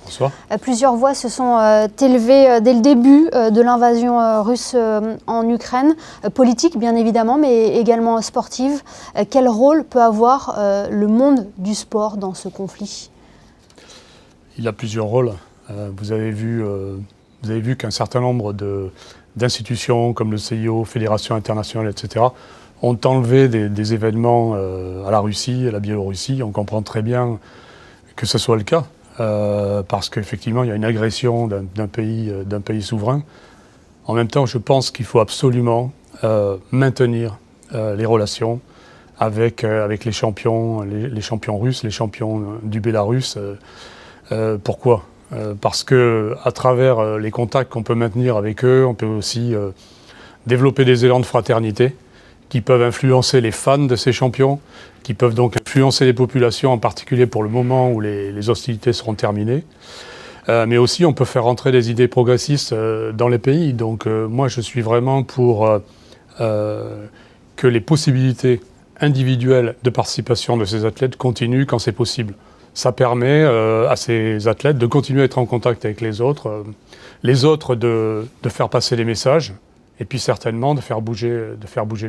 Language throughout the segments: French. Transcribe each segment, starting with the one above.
Bonsoir. Plusieurs voix se sont élevées dès le début de l'invasion russe en Ukraine, politique bien évidemment, mais également sportive. Quel rôle peut avoir le monde du sport dans ce conflit ? Il a plusieurs rôles. Vous avez vu qu'un certain nombre d'institutions comme le CIO, Fédération internationale, etc., ont enlevé des événements à la Russie, à la Biélorussie. On comprend très bien que ce soit le cas, parce qu'effectivement, il y a une agression d'un pays souverain. En même temps, je pense qu'il faut absolument maintenir les relations avec les champions russes, les champions du Bélarus. Pourquoi ? Parce qu'à travers les contacts qu'on peut maintenir avec eux, on peut aussi développer des élans de fraternité qui peuvent influencer les fans de ces champions, qui peuvent donc influencer les populations, en particulier pour le moment où les hostilités seront terminées. Mais aussi, on peut faire entrer des idées progressistes dans les pays. Donc moi, je suis vraiment pour que les possibilités individuelles de participation de ces athlètes continuent quand c'est possible. Ça permet à ces athlètes de continuer à être en contact avec les autres de faire passer les messages, et puis certainement de faire bouger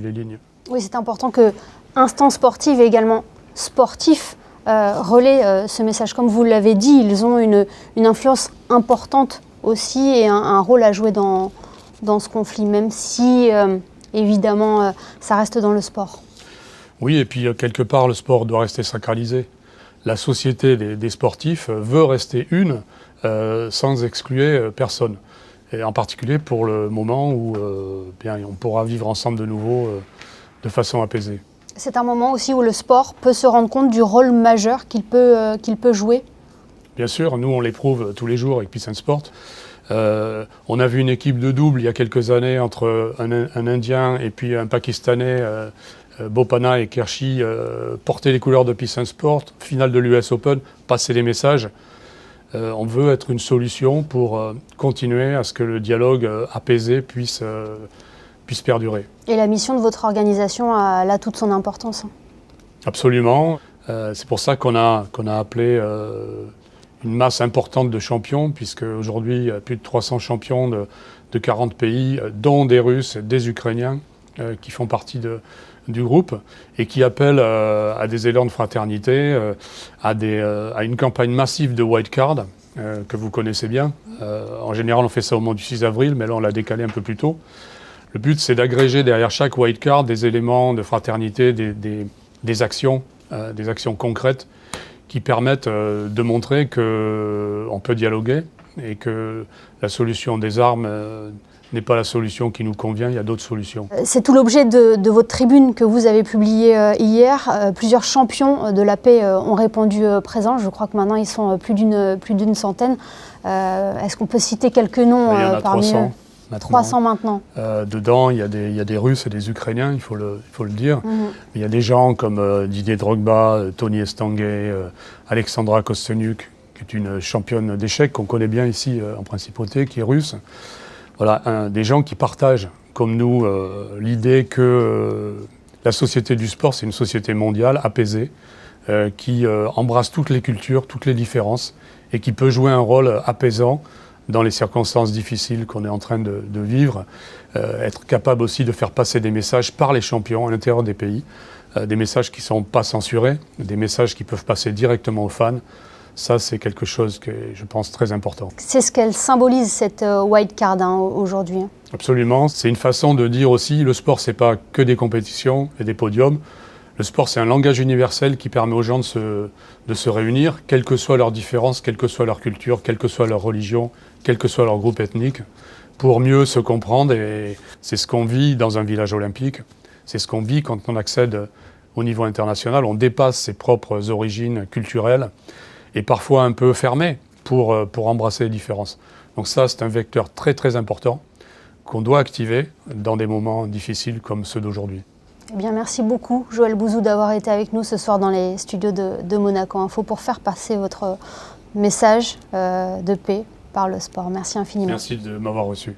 les lignes. Oui, c'est important que Instant Sportive et également sportif relaient ce message. Comme vous l'avez dit, ils ont une influence importante aussi et un rôle à jouer dans ce conflit, même si évidemment ça reste dans le sport. Oui, et puis quelque part le sport doit rester sacralisé. La société des sportifs veut rester une sans exclure personne. Et en particulier pour le moment où on pourra vivre ensemble de nouveau de façon apaisée. C'est un moment aussi où le sport peut se rendre compte du rôle majeur qu'il peut jouer. Bien sûr, nous on l'éprouve tous les jours avec Peace and Sport. On a vu une équipe de double il y a quelques années entre un Indien et puis un Pakistanais, Bopanna et Kershi, porter les couleurs de Peace and Sport, finale de l'US Open, passer les messages. On veut être une solution pour continuer à ce que le dialogue apaisé puisse perdurer. Et la mission de votre organisation a là toute son importance. Absolument. C'est pour ça qu'on a appelé une masse importante de champions, puisque aujourd'hui il y a plus de 300 champions de 40 pays, dont des Russes, des Ukrainiens, qui font partie du groupe et qui appellent à des élans de fraternité, à une campagne massive de wildcard que vous connaissez bien. En général, on fait ça au moment du 6 avril, mais là, on l'a décalé un peu plus tôt. Le but, c'est d'agréger derrière chaque wildcard des éléments de fraternité, des actions concrètes qui permettent de montrer qu'on peut dialoguer et que la solution des armes n'est pas la solution qui nous convient, il y a d'autres solutions. C'est tout l'objet de votre tribune que vous avez publiée hier. Plusieurs champions de la paix ont répondu présents. Je crois que maintenant ils sont plus d'une centaine. Est-ce qu'on peut citer quelques noms parmi 300 eux ? 300 maintenant. Dedans, il y a des Russes et des Ukrainiens, il faut le dire. Il y a des gens comme Didier Drogba, Tony Estanguet, Alexandra Kosteniuk, qui est une championne d'échecs qu'on connaît bien ici en principauté, qui est russe. Voilà, des gens qui partagent, comme nous, l'idée que la société du sport, c'est une société mondiale, apaisée, qui embrasse toutes les cultures, toutes les différences, et qui peut jouer un rôle apaisant dans les circonstances difficiles qu'on est en train de vivre, être capable aussi de faire passer des messages par les champions à l'intérieur des pays, des messages qui ne sont pas censurés, des messages qui peuvent passer directement aux fans. Ça, c'est quelque chose qui est, je pense, très important. C'est ce qu'elle symbolise, cette wildcard aujourd'hui. Absolument. C'est une façon de dire aussi, le sport, c'est pas que des compétitions et des podiums. Le sport, c'est un langage universel qui permet aux gens de se réunir, quelles que soient leurs différences, quelle que soit leur culture, quelle que soit leur religion, quel que soit leur groupe ethnique, pour mieux se comprendre. Et c'est ce qu'on vit dans un village olympique. C'est ce qu'on vit quand on accède au niveau international. On dépasse ses propres origines culturelles et parfois un peu fermées pour embrasser les différences. Donc ça, c'est un vecteur très très important qu'on doit activer dans des moments difficiles comme ceux d'aujourd'hui. Eh bien, merci beaucoup, Joël Bouzou, d'avoir été avec nous ce soir dans les studios de Monaco Info pour faire passer votre message de paix par le sport. Merci infiniment. Merci de m'avoir reçu.